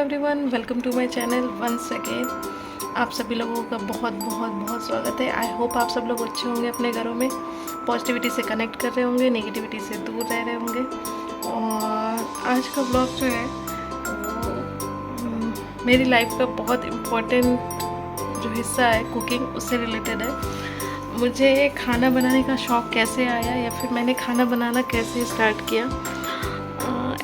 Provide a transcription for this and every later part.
Everyone, welcome to my channel once again. आप सभी लोगों का बहुत बहुत बहुत स्वागत है। आई होप आप सब लोग अच्छे होंगे, अपने घरों में पॉजिटिविटी से कनेक्ट कर रहे होंगे, नेगेटिविटी से दूर रह रहे होंगे। और आज का ब्लॉग जो है वो मेरी लाइफ का बहुत इम्पोर्टेंट जो हिस्सा है, कुकिंग, उससे रिलेटेड है। मुझे खाना बनाने का शौक़ कैसे आया या फिर मैंने खाना बनाना कैसे स्टार्ट किया।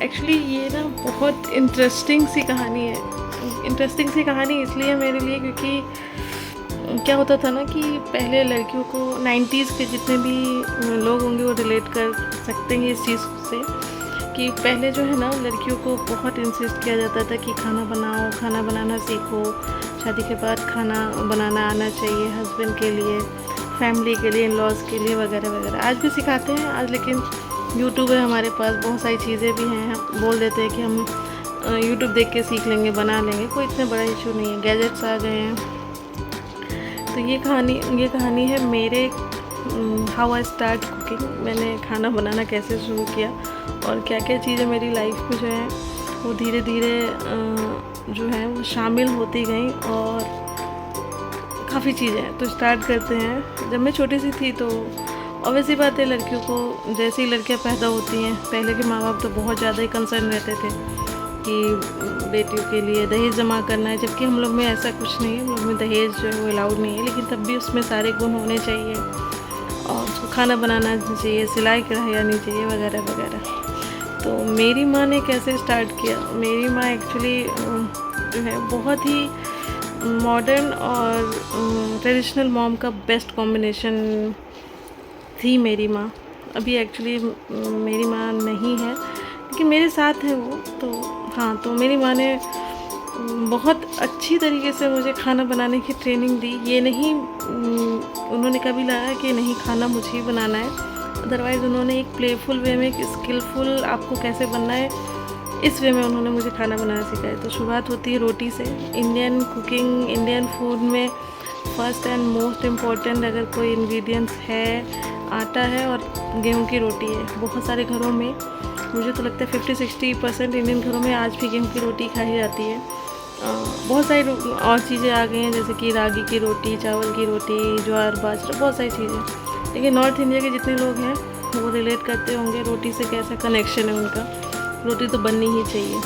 एक्चुअली ये ना बहुत इंटरेस्टिंग सी कहानी है। इंटरेस्टिंग सी कहानी इसलिए मेरे लिए क्योंकि क्या होता था ना कि पहले लड़कियों को 90s के जितने भी लोग होंगे वो रिलेट कर सकते हैं इस चीज़ से कि पहले जो है ना लड़कियों को बहुत इंसिस्ट किया जाता था कि खाना बनाओ, खाना बनाना सीखो, शादी के बाद खाना बनाना आना चाहिए हस्बैंड के लिए, फैमिली के लिए, इन लॉज के लिए वगैरह वगैरह। आज भी सिखाते हैं आज, लेकिन यूट्यूब है हमारे पास, बहुत सारी चीज़ें भी हैं। हम बोल देते हैं कि हम यूट्यूब देख के सीख लेंगे, बना लेंगे, कोई इतना बड़ा इशू नहीं है, गैजेट्स आ गए हैं। तो ये कहानी है मेरे हाउ आई स्टार्ट कुकिंग। मैंने खाना बनाना कैसे शुरू किया और क्या क्या चीज़ें मेरी लाइफ में जो है वो धीरे धीरे जो है वो शामिल होती गई और काफ़ी चीज़ें। तो स्टार्ट करते हैं। जब मैं छोटी सी थी तो ऑब्वियसली बात है, लड़कियों को जैसे ही लड़कियां पैदा होती हैं, पहले के माँ बाप तो बहुत ज़्यादा ही कंसर्न रहते थे कि बेटियों के लिए दहेज जमा करना है, जबकि हम लोग में ऐसा कुछ नहीं है। हम लोग में दहेज जो है वो अलाउड नहीं है, लेकिन तब भी उसमें सारे गुण होने चाहिए और उसको खाना बनाना चाहिए, सिलाई कढ़ाई आनी चाहिए वगैरह वगैरह। तो मेरी माँ ने कैसे स्टार्ट किया। मेरी माँ एक्चुअली जो है बहुत ही मॉडर्न और ट्रेडिशनल मॉम का बेस्ट कॉम्बिनेशन थी मेरी माँ। अभी एक्चुअली मेरी माँ नहीं है, लेकिन मेरे साथ है वो। तो हाँ, तो मेरी माँ ने बहुत अच्छी तरीके से मुझे खाना बनाने की ट्रेनिंग दी। ये नहीं उन्होंने कभी लगा कि नहीं खाना मुझे ही बनाना है, अदरवाइज़ उन्होंने एक प्लेफुल वे में, एक स्किलफुल आपको कैसे बनना है, इस वे में उन्होंने मुझे खाना बनाना सिखाया। तो शुरुआत होती है रोटी से। इंडियन कुकिंग, इंडियन फूड में फर्स्ट एंड मोस्ट इम्पॉर्टेंट अगर कोई इंग्रेडिएंट्स है, आटा है और गेहूं की रोटी है। बहुत सारे घरों में, मुझे तो लगता है 50-60% इंडियन घरों में आज भी गेहूं की रोटी खाई जाती है। बहुत सारी और चीज़ें आ गई हैं, जैसे कि रागी की रोटी, चावल की रोटी, ज्वार बाजरा, बहुत सारी चीज़ें। लेकिन नॉर्थ इंडिया के जितने लोग हैं वो रिलेट करते होंगे रोटी से कैसा कनेक्शन है उनका। रोटी तो बननी ही चाहिए।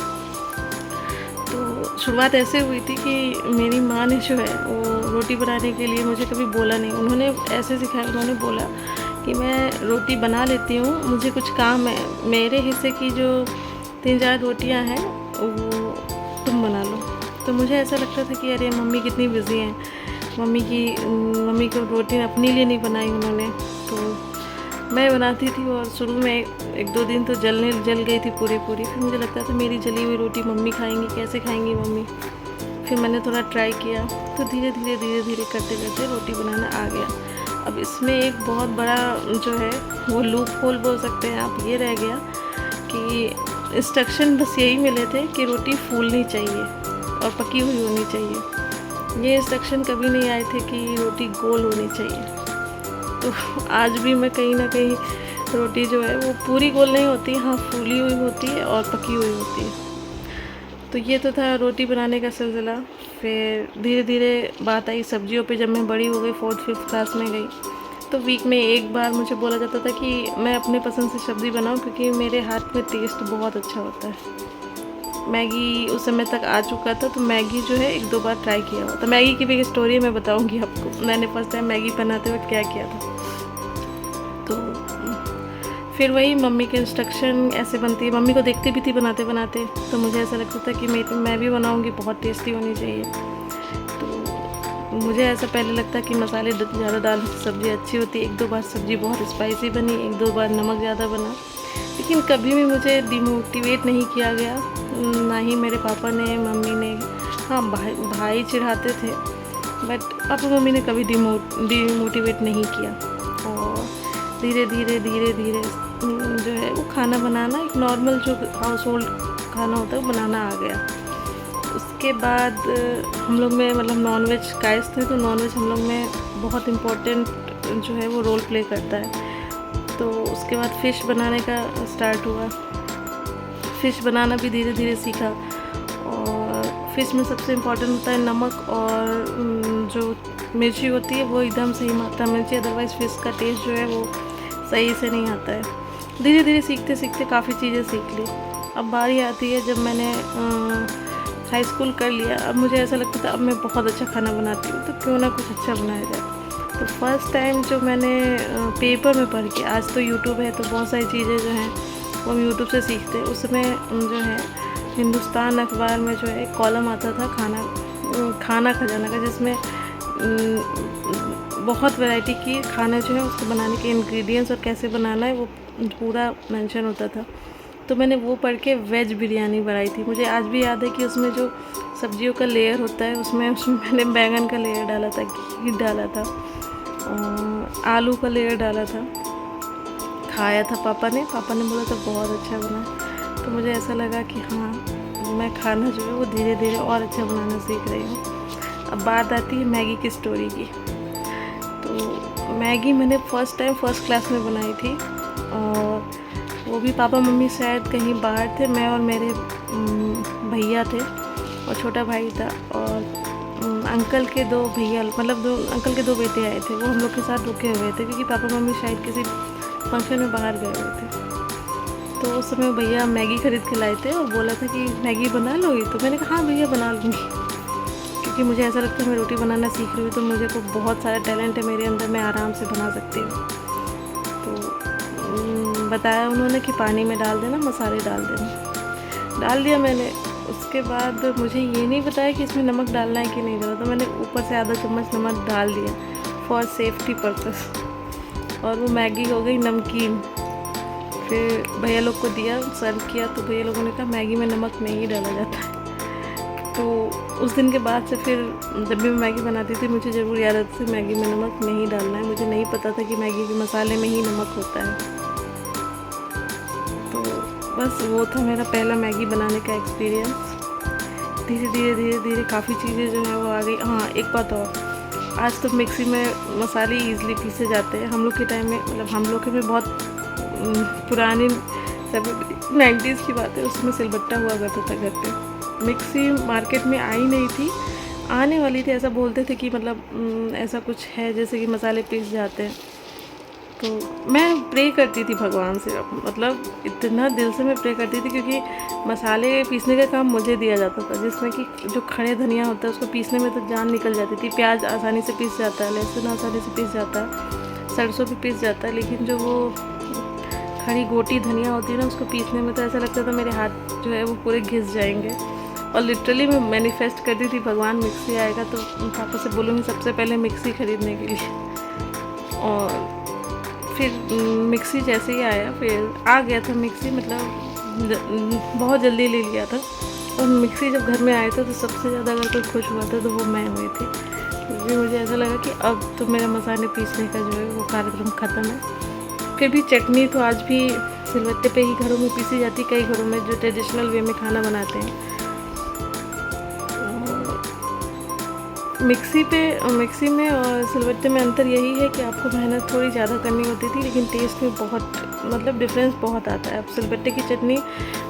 तो शुरुआत ऐसे हुई थी कि मेरी माँ ने जो है वो रोटी बनाने के लिए मुझे कभी बोला नहीं। उन्होंने ऐसे सिखाया, उन्होंने बोला कि मैं रोटी बना लेती हूँ, मुझे कुछ काम है, मेरे हिस्से की जो 3-4 रोटियाँ हैं वो तुम बना लो। तो मुझे ऐसा लगता था कि अरे मम्मी कितनी बिज़ी हैं, मम्मी को रोटी अपने लिए नहीं बनाई उन्होंने, तो मैं बनाती थी। और शुरू में 1-2 दिन तो जल गई थी पूरी। फिर मुझे लगता था मेरी जली हुई रोटी मम्मी खाएंगी, कैसे खाएंगी मम्मी। फिर मैंने थोड़ा ट्राई किया, तो धीरे धीरे करते रोटी बनाना आ गया। अब इसमें एक बहुत बड़ा जो है वो लूप होल बोल सकते हैं आप, ये रह गया कि इंस्ट्रक्शन बस यही मिले थे कि रोटी फूलनी चाहिए और पकी हुई होनी चाहिए। ये इंस्ट्रक्शन कभी नहीं आए थे कि रोटी गोल होनी चाहिए। तो आज भी मैं कहीं ना कहीं रोटी जो है वो पूरी गोल नहीं होती, हाँ फूली हुई होती है और पकी हुई होती है। तो ये तो था रोटी बनाने का सिलसिला। फिर धीरे धीरे बात आई सब्जियों पे। जब मैं बड़ी हो गई, 4th-5th क्लास में गई, तो वीक में एक बार मुझे बोला जाता था कि मैं अपने पसंद से सब्ज़ी बनाऊं, क्योंकि मेरे हाथ में टेस्ट बहुत अच्छा होता है। मैगी उस समय तक आ चुका था, तो मैगी जो है 1-2 बार ट्राई किया हुआ। तो मैगी की भी एक स्टोरी मैं बताऊँगी आपको, मैंने फर्स्ट टाइम मैगी बनाते वक्त क्या किया था। तो फिर वही मम्मी के इंस्ट्रक्शन ऐसे बनती है, मम्मी को देखती भी थी बनाते बनाते, तो मुझे ऐसा लगता था कि मैं भी बनाऊंगी, बहुत टेस्टी होनी चाहिए। तो मुझे ऐसा पहले लगता कि मसाले ज़्यादा डालने से सब्ज़ी अच्छी होती। 1-2 बार सब्ज़ी बहुत स्पाइसी बनी, 1-2 बार नमक ज़्यादा बना, लेकिन कभी भी मुझे डिमोटिवेट नहीं किया गया, ना ही मेरे पापा ने, मम्मी ने। हाँ, भाई चिढ़ाते थे, बट पापा मम्मी ने कभी डिमोटिवेट नहीं किया। और धीरे धीरे जो है वो खाना बनाना, एक नॉर्मल जो हाउस होल्ड खाना होता है वो बनाना आ गया। उसके बाद हम लोग में मतलब नॉनवेज कायस्थ थे, तो नॉनवेज हम लोग में बहुत इम्पोर्टेंट जो है वो रोल प्ले करता है। तो उसके बाद फ़िश बनाने का स्टार्ट हुआ। फ़िश बनाना भी धीरे धीरे सीखा और फ़िश में सबसे इम्पॉर्टेंट होता है नमक और जो मिर्ची होती है वो एकदम सही मात्रा मिर्ची, अदरवाइज़ फ़िश का टेस्ट जो है वो सही से नहीं आता है। धीरे धीरे सीखते सीखते काफ़ी चीज़ें सीख ली। अब बारी आती है जब मैंने हाई स्कूल कर लिया, अब मुझे ऐसा लगता था अब मैं बहुत अच्छा खाना बनाती हूँ तो क्यों ना कुछ अच्छा बनाया जाए। तो फर्स्ट टाइम जो मैंने पेपर में पढ़ के, आज तो यूट्यूब है तो बहुत सारी चीज़ें जो हैं वो हम यूट्यूब से सीखते हैं, उसमें जो है हिंदुस्तान अखबार में जो है एक कॉलम आता था खाना खजाना का, जिसमें बहुत वैरायटी की खाने जो है उसको बनाने के इंग्रेडिएंट्स और कैसे बनाना है वो पूरा मेंशन होता था। तो मैंने वो पढ़ के वेज बिरयानी बनाई थी। मुझे आज भी याद है कि उसमें जो सब्जियों का लेयर होता है उसमें मैंने बैंगन का लेयर डाला था, घी डाला था, आलू का लेयर डाला था। खाया था पापा ने बोला था बहुत अच्छा बना। तो मुझे ऐसा लगा कि हाँ, मैं खाना जो है वो धीरे धीरे और अच्छा बनाना सीख रही हूँ। अब बात आती है मैगी की स्टोरी की। तो मैगी मैंने फ़र्स्ट टाइम फर्स्ट क्लास में बनाई थी, और वो भी पापा मम्मी शायद कहीं बाहर थे, मैं और मेरे भैया थे और छोटा भाई था, और अंकल के दो भैया, मतलब अंकल के दो बेटे आए थे, वो हम लोग के साथ रुके हुए थे क्योंकि पापा मम्मी शायद किसी फंक्शन में बाहर गए हुए थे। तो उस समय भैया मैगी खरीद के लाए थे और बोला था कि मैगी बना लोगी? तो मैंने कहा हाँ भैया बना लूँगी, क्योंकि मुझे ऐसा लगता है मैं रोटी बनाना सीख रही हूँ तो मुझे को बहुत सारा टैलेंट है मेरे अंदर, मैं आराम से बना सकती हूँ। तो बताया उन्होंने कि पानी में डाल देना, मसाले डाल देना। डाल दिया मैंने। उसके बाद मुझे ये नहीं बताया कि इसमें नमक डालना है कि नहीं डालना, तो मैंने ऊपर से आधा चम्मच नमक डाल दिया फॉर सेफ्टी पर्पस, और वो मैगी हो गई नमकीन। फिर भैया लोग को दिया, सर्व किया, तो भैया लोगों ने कहा मैगी में नमक नहीं डाला जाता है। तो उस दिन के बाद से फिर जब भी मैं मैगी बनाती थी मुझे ज़रूर याद आता था मैगी में नमक नहीं डालना है। मुझे नहीं पता था कि मैगी के मसाले में ही नमक होता है। तो बस वो था मेरा पहला मैगी बनाने का एक्सपीरियंस। धीरे धीरे काफ़ी चीज़ें जो हैं वो आ गई। हाँ, एक बात और, आज तो मिक्सी में मसाले ईज़िली पीसे जाते हैं। हम लोग के टाइम में, मतलब हम लोग के में बहुत पुरानी 90s की बात है, उसमें सिलबट्टा हुआ करता था घर पे। मिक्सी मार्केट में आई नहीं थी, आने वाली थी, ऐसा बोलते थे कि मतलब ऐसा कुछ है जैसे कि मसाले पीस जाते हैं। तो मैं प्रे करती थी भगवान से, मतलब इतना दिल से मैं प्रे करती थी, क्योंकि मसाले पीसने का काम मुझे दिया जाता था, जिसमें कि जो खड़े धनिया होता है उसको पीसने में तो जान निकल जाती थी। प्याज आसानी से पीस जाता है, लहसुन आसानी से पीस जाता है, सरसों भी पीस जाता है, लेकिन जो वो खड़ी गोटी धनिया होती है ना, उसको पीसने में तो ऐसा लगता था मेरे हाथ जो है वो पूरे घिस जाएंगे। और लिटरली मैं मैनिफेस्ट करती थी भगवान मिक्सी आएगा तो पापा से बोलूँगी सबसे पहले मिक्सी ख़रीदने के लिए। और फिर मिक्सी जैसे ही आया, फिर आ गया था मिक्सी, मतलब बहुत जल्दी ले लिया था। और मिक्सी जब घर में आया था तो सबसे ज़्यादा अगर कोई खुश हुआ था तो वो मैं हुई थी, क्योंकि मुझे ऐसा लगा कि अब तो मेरा मसाले पीसने का जो है वो कार्यक्रम ख़त्म है। फिर भी चटनी तो आज भी सिलबट्टे पे ही घरों में पीसी जाती, कई घरों में जो ट्रेडिशनल वे में खाना बनाते हैं। मिक्सी में और सिलबट्टे में अंतर यही है कि आपको मेहनत थोड़ी ज़्यादा करनी होती थी, लेकिन टेस्ट में बहुत, मतलब डिफरेंस बहुत आता है। अब सिलबट्टे की चटनी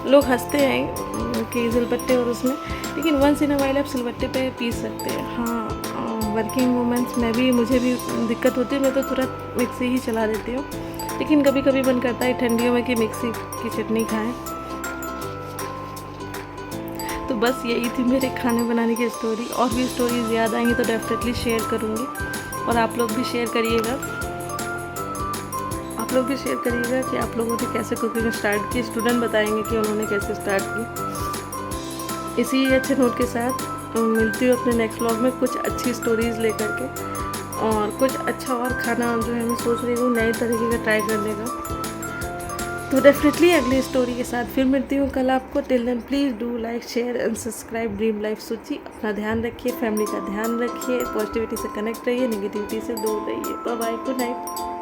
लोग हंसते हैं कि सिलबट्टे और उसमें, लेकिन वंस इन अ वाइल आप सिलबट्टे पे पीस सकते हैं। हाँ, वर्किंग वूमेंस में भी, मुझे भी दिक्कत होती है, मैं तो तुरंत मिक्सी ही चला देती हूँ, लेकिन कभी कभी मन करता है ठंडियों में कि मिक्सी की चटनी खाएं। तो बस यही थी मेरे खाने बनाने की स्टोरी। और भी स्टोरीज याद आएंगी तो डेफिनेटली शेयर करूँगी, और आप लोग भी शेयर करिएगा। कि आप लोगों ने कैसे कुकिंग स्टार्ट की। स्टूडेंट बताएंगे कि उन्होंने कैसे स्टार्ट की। इसी अच्छे नोट के साथ मिलती हूँ अपने नेक्स्ट व्लॉग में कुछ अच्छी स्टोरीज़ लेकर के, और कुछ अच्छा और खाना जो है मैं सोच रही हूँ नए तरीके का ट्राई करने का। तो डेफिनेटली अगली स्टोरी के साथ फिर मिलती हूँ कल आपको। Till then please do like, share and subscribe dream life Suchi. अपना ध्यान रखिए, फैमिली का ध्यान रखिए, पॉजिटिविटी से कनेक्ट रहिए, नेगेटिविटी से दूर रहिए। Bye bye, good night.